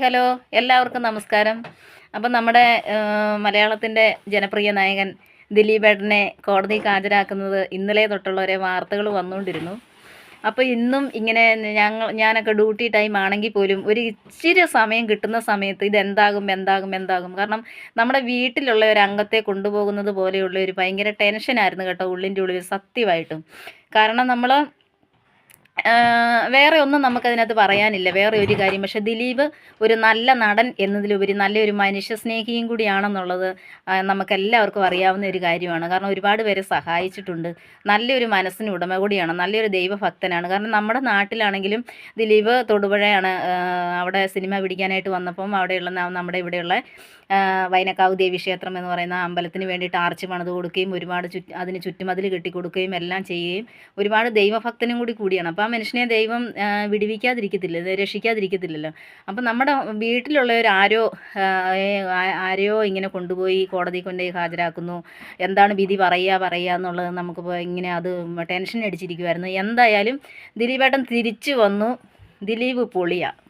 Hello, എല്ലാവർക്കും നമസ്കാരം. അപ്പം നമ്മുടെ മലയാളത്തിൻ്റെ ജനപ്രിയ നായകൻ ദിലീപേട്ടനെ കോടതിക്ക് ഹാജരാക്കുന്നത് ഇന്നലെ തൊട്ടുള്ള ഒരേ വാർത്തകൾ വന്നുകൊണ്ടിരുന്നു. അപ്പോൾ ഇന്നും ഇങ്ങനെ ഞാനൊക്കെ ഡ്യൂട്ടി ടൈം ആണെങ്കിൽ പോലും ഒരു ഇച്ചിരി സമയം കിട്ടുന്ന സമയത്ത് ഇതെന്താകും എന്താകും എന്താകും, കാരണം നമ്മുടെ വീട്ടിലുള്ള ഒരു അംഗത്തെ കൊണ്ടുപോകുന്നത് പോലെയുള്ള ഒരു ഭയങ്കര ടെൻഷനായിരുന്നു കേട്ടോ, ഉള്ളിൻ്റെ ഉള്ളിൽ സത്യമായിട്ടും. കാരണം നമ്മൾ വേറെ ഒന്നും നമുക്കതിനകത്ത് പറയാനില്ല, വേറെ ഒരു കാര്യം. പക്ഷേ ദിലീപ് ഒരു നല്ല നടൻ എന്നതിലുപരി നല്ലൊരു മനുഷ്യസ്നേഹിയും കൂടിയാണെന്നുള്ളത് നമുക്കെല്ലാവർക്കും അറിയാവുന്ന ഒരു കാര്യമാണ്. കാരണം ഒരുപാട് പേരെ സഹായിച്ചിട്ടുണ്ട്. നല്ലൊരു മനസ്സിന് ഉടമ കൂടിയാണ്, നല്ലൊരു ദൈവഭക്തനാണ്. കാരണം നമ്മുടെ നാട്ടിലാണെങ്കിലും ദിലീപ് തൊടുപുഴയാണ് അവിടെ സിനിമ പിടിക്കാനായിട്ട് വന്നപ്പം അവിടെയുള്ള നമ്മുടെ ഇവിടെയുള്ള വൈനക്കാവ് ദേവീക്ഷേത്രം എന്ന് പറയുന്ന അമ്പലത്തിന് വേണ്ടിയിട്ട് ആർച്ച് പണിത് കൊടുക്കുകയും ഒരുപാട് അതിന് ചുറ്റുമതിൽ കെട്ടിക്കൊടുക്കുകയും എല്ലാം ചെയ്യുകയും ഒരുപാട് ദൈവഭക്തനും കൂടിയാണ്. അപ്പോൾ ആ മനുഷ്യനെ ദൈവം വിടുവിക്കാതിരിക്കത്തില്ല, രക്ഷിക്കാതിരിക്കത്തില്ലല്ലോ. അപ്പം നമ്മുടെ വീട്ടിലുള്ളവർ ആരെയോ ഇങ്ങനെ കൊണ്ടുപോയി കോടതി കൊണ്ടുപോയി ഹാജരാക്കുന്നു, എന്താണ് വിധി പറയുക എന്നുള്ളത് നമുക്കിപ്പോൾ ഇങ്ങനെ അത് ടെൻഷൻ അടിച്ചിരിക്കുമായിരുന്നു. എന്തായാലും ദിലീപേട്ടൻ തിരിച്ചു വന്നു. ദിലീപ് പൊളിയാണ്.